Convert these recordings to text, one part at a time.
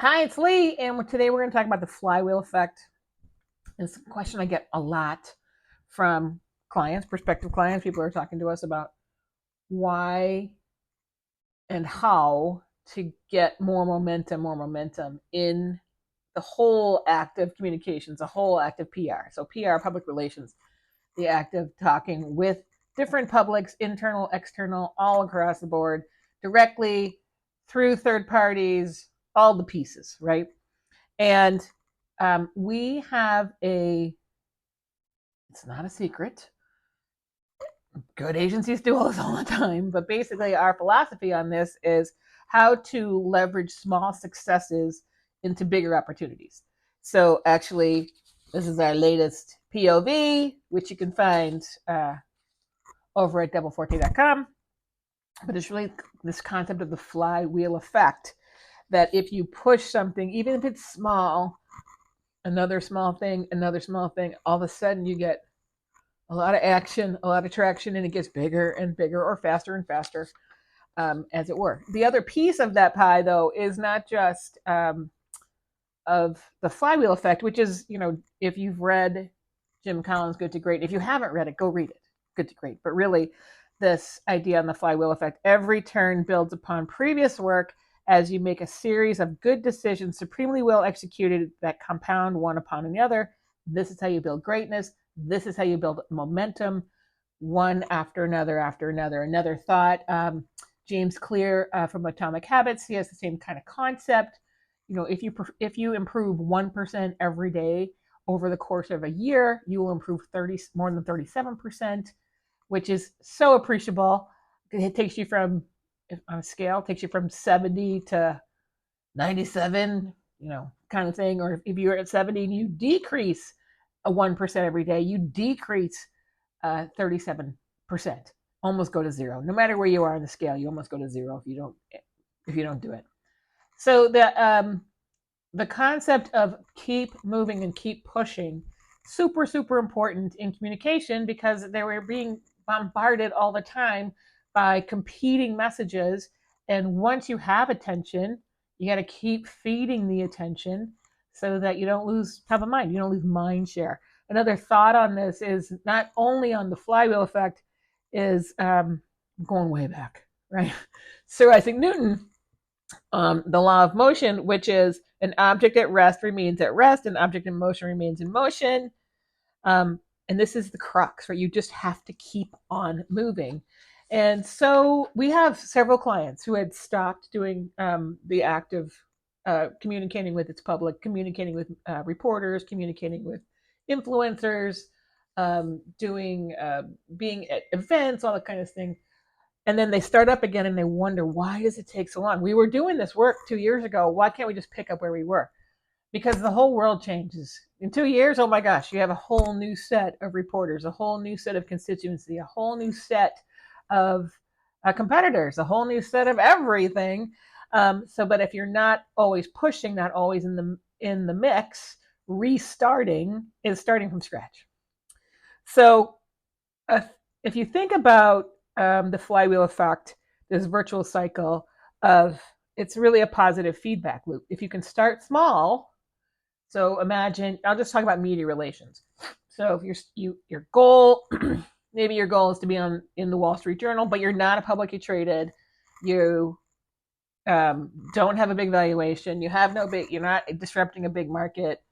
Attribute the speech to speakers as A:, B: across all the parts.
A: Hi, it's Lee, and today we're going to talk about the flywheel effect. It's a question I get a lot from clients, prospective clients. People are talking to us about why and how to get more momentum in the whole act of communications, the whole act of PR. So, PR, public relations, the act of talking with different publics, internal, external, all across the board, directly through third parties, all the pieces, right? And we have it's not a secret. Good agencies do all this all the time. But basically, our philosophy on this is how to leverage small successes into bigger opportunities. So, actually, this is our latest POV, which you can find over at doubleforte.com. But it's really this concept of the flywheel effect that if you push something, even if it's small, another small thing, all of a sudden you get a lot of action, a lot of traction, and it gets bigger and bigger or faster and faster, as it were. The other piece of that pie, though, is not just of the flywheel effect, which is, if you've read Jim Collins' Good to Great, if you haven't read it, go read it, Good to Great. But really, this idea on the flywheel effect, every turn builds upon previous work as you make a series of good decisions supremely well executed that compound one upon another. This is how you build greatness. This is how you build momentum, one after another after another. Another thought, James Clear from Atomic Habits, he has the same kind of concept. If you improve 1% every day over the course of a year, you will improve more than 37%, which is so appreciable. It takes you from, on a scale, takes you from 70 to 97, kind of thing. Or if you're at 70 and you decrease a 1% every day, you decrease 37%, almost go to zero. No matter where you are on the scale, you almost go to zero if you don't do it. So the concept of keep moving and keep pushing, super, super important in communication, because they were being bombarded all the time by competing messages. And once you have attention, you got to keep feeding the attention so that you don't lose top of mind, you don't lose mind share. Another thought on this is not only on the flywheel effect, is going way back, right? Sir Isaac Newton, the law of motion, which is an object at rest remains at rest, an object in motion remains in motion. And this is the crux, right? You just have to keep on moving. And so we have several clients who had stopped doing the act of communicating with its public, communicating with reporters, communicating with influencers, doing being at events, all that kind of thing. And then they start up again and they wonder, why does it take so long? We were doing this work 2 years ago. Why can't we just pick up where we were? Because the whole world changes. In 2 years, oh my gosh, you have a whole new set of reporters, a whole new set of constituency, a whole new set of competitors, a whole new set of everything. But if you're not always pushing, not always in the mix, restarting is starting from scratch. So uh, if you think about the flywheel effect, this virtual cycle of, it's really a positive feedback loop. If you can start small, so imagine, I'll just talk about media relations. So if your goal, maybe your goal is to be in the Wall Street Journal, but you're not a publicly traded, you don't have a big valuation, you're not disrupting a big market,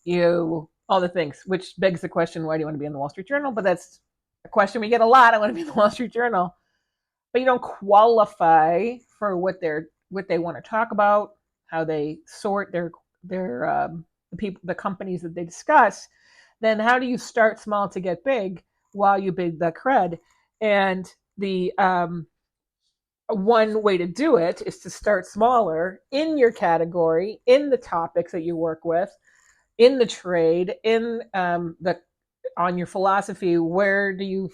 A: all the things, which begs the question, why do you want to be in the Wall Street Journal? But that's a question we get a lot. I want to be in the Wall Street Journal, but you don't qualify for what they want to talk about, how they sort their the companies that they discuss. Then how do you start small to get big while you build the cred? And the one way to do it is to start smaller in your category, in the topics that you work with, in the trade, in the on your philosophy. Where do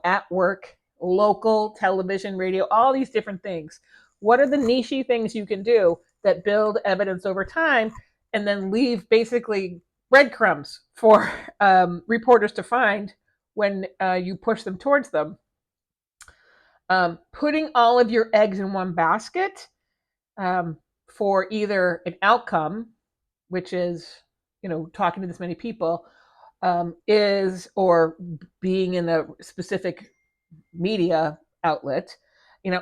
A: at work, local, television, radio, all these different things. What are the niche things you can do that build evidence over time, and then leave basically breadcrumbs for reporters to find when you push them towards them? Putting all of your eggs in one basket, for either an outcome, which is, talking to this many people, is, or being in a specific media outlet,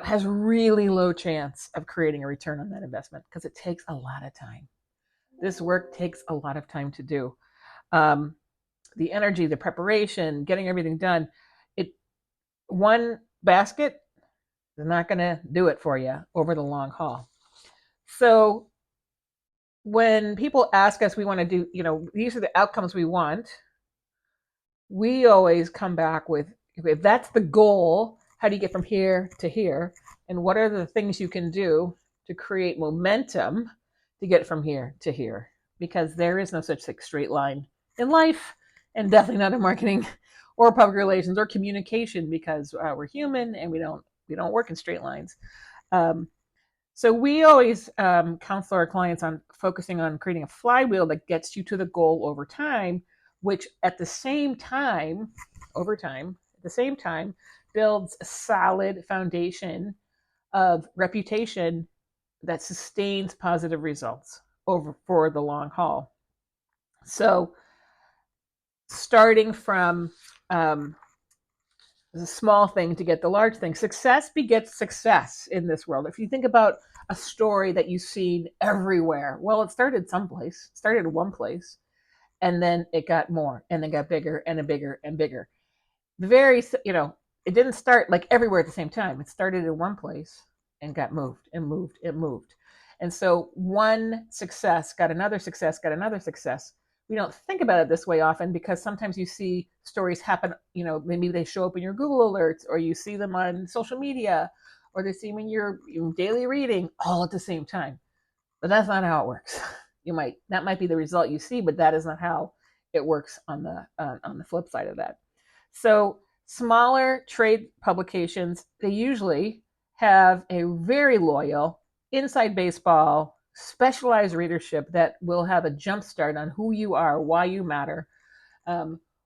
A: has really low chance of creating a return on that investment because it takes a lot of time. This work takes a lot of time to do. The energy, the preparation, getting everything done. One basket is not going to do it for you over the long haul. So when people ask us, we want to do, these are the outcomes we want, we always come back with, if that's the goal, how do you get from here to here? And what are the things you can do to create momentum to get from here to here? Because there is no such straight line in life, and definitely not in marketing or public relations or communication, because we're human and we don't work in straight lines. So we always counsel our clients on focusing on creating a flywheel that gets you to the goal over time, which at the same time, builds a solid foundation of reputation that sustains positive results for the long haul. So starting from a small thing to get the large thing. Success begets success in this world. If you think about a story that you've seen everywhere, well, it started someplace, it started in one place, and then it got more, and then got bigger and bigger and bigger. It didn't start like everywhere at the same time. It started in one place and got moved and moved and moved. And so one success got another success, got another success. We don't think about it this way often because sometimes you see stories happen, maybe they show up in your Google alerts, or you see them on social media, or they see them in your daily reading all at the same time. But that's not how it works. That might be the result you see, but that is not how it works on the flip side of that. So smaller trade publications, they usually have a very loyal inside baseball specialized readership that will have a jump start on who you are, why you matter,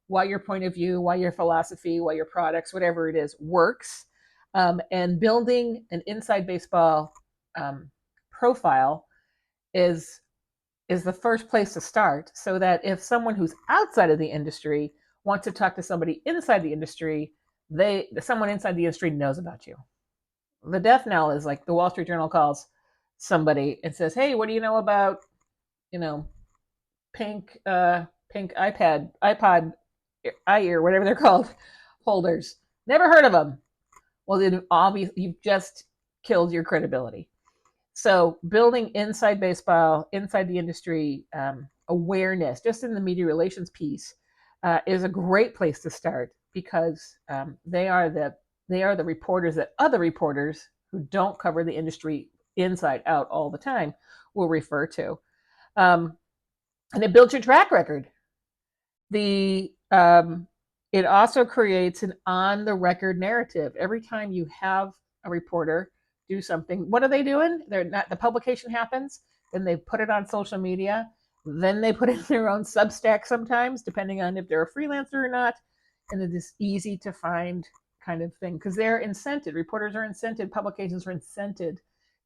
A: why your point of view, why your philosophy, why your products, whatever it is, works. And building an inside baseball profile is the first place to start, so that if someone who's outside of the industry wants to talk to somebody inside the industry, someone inside the industry knows about you. The death knell is like the Wall Street Journal calls somebody and says, "Hey, what do you know about, pink iPod, iEar, whatever they're called, holders? Never heard of them." Well, then obviously you've just killed your credibility. So building inside baseball, inside the industry awareness, just in the media relations piece, is a great place to start, because they are the reporters that other reporters who don't cover the industry inside out all the time will refer to. And it builds your track record. It also creates an on the record narrative. Every time you have a reporter do something, what are they doing? The publication happens, then they put it on social media, then they put it in their own Substack sometimes, depending on if they're a freelancer or not. And it is easy to find kind of thing, because they're incented. Reporters are incented, publications are incented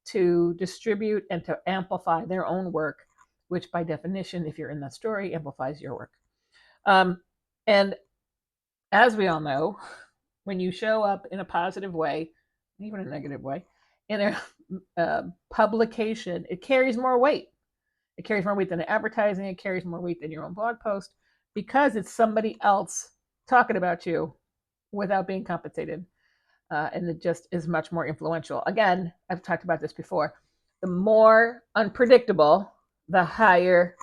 A: to distribute and to amplify their own work, which by definition, if you're in that story, amplifies your work. And as we all know, when you show up in a positive way, even a negative way, in a publication, it carries more weight. It carries more weight than advertising. It carries more weight than your own blog post, because it's somebody else talking about you without being compensated. And it just is much more influential. Again, I've talked about this before. The more unpredictable, the higher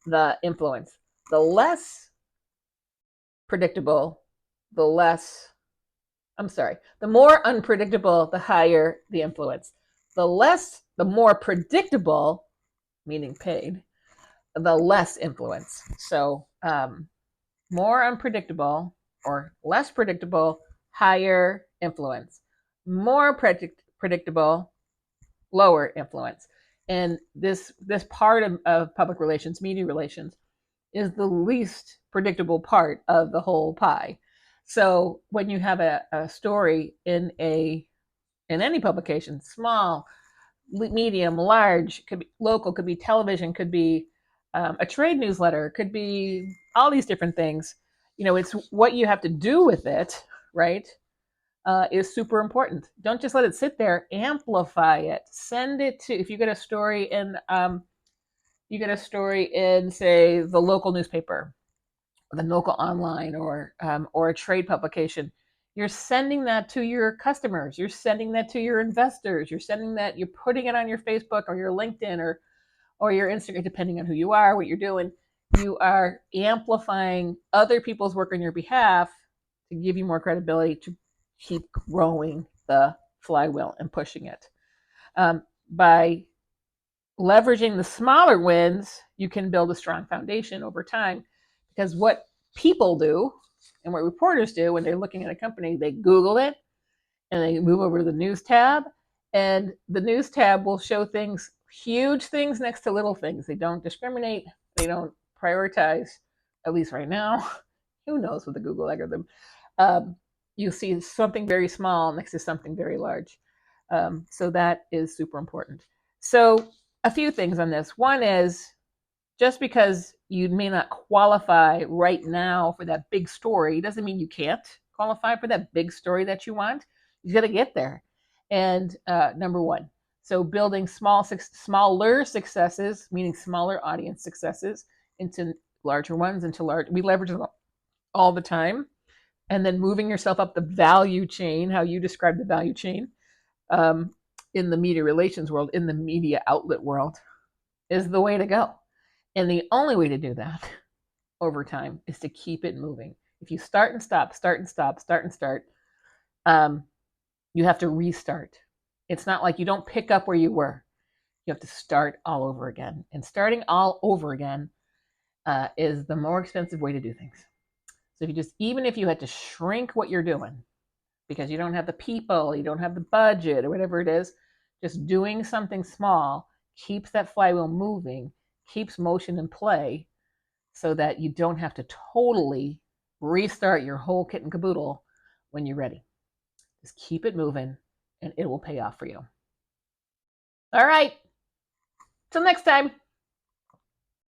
A: the influence. The less predictable, the more unpredictable, the higher the influence. The more predictable, meaning paid, the less influence. So more unpredictable or less predictable, higher influence. More predictable, lower influence. And this part of public relations, media relations, is the least predictable part of the whole pie. So when you have a story in any publication, small, medium, large, could be local, could be television, could be a trade newsletter, could be all these different things. It's what you have to do with it, right? Is super important. Don't just let it sit there. Amplify it. Send it to, if you get a story in, say, the local newspaper, the local online, or a trade publication. You're sending that to your customers. You're sending that to your investors. You're putting it on your Facebook or your LinkedIn or your Instagram, depending on who you are, what you're doing. You are amplifying other people's work on your behalf to give you more credibility to keep growing the flywheel and pushing it. By leveraging the smaller wins, you can build a strong foundation over time, because what people do and what reporters do when they're looking at a company, they Google it and they move over to the news tab, and the news tab will show things, huge things next to little things. They don't discriminate. They don't prioritize, at least right now. Who knows with the Google algorithm? You see something very small next to something very large. So that is super important. So a few things on this. One is, just because you may not qualify right now for that big story doesn't mean you can't qualify for that big story that you want. You got to get there. And number one, so building smaller successes, meaning smaller audience successes, into larger ones, we leverage them all the time. And then moving yourself up the value chain, how you describe the value chain, in the media relations world, in the media outlet world, is the way to go. And the only way to do that over time is to keep it moving. If you start and stop, you have to restart. It's not like you don't pick up where you were. You have to start all over again. And starting all over again is the more expensive way to do things. So even if you had to shrink what you're doing because you don't have the people, you don't have the budget, or whatever it is, just doing something small keeps that flywheel moving, keeps motion in play, so that you don't have to totally restart your whole kit and caboodle when you're ready. Just keep it moving and it will pay off for you. All right. Till next time.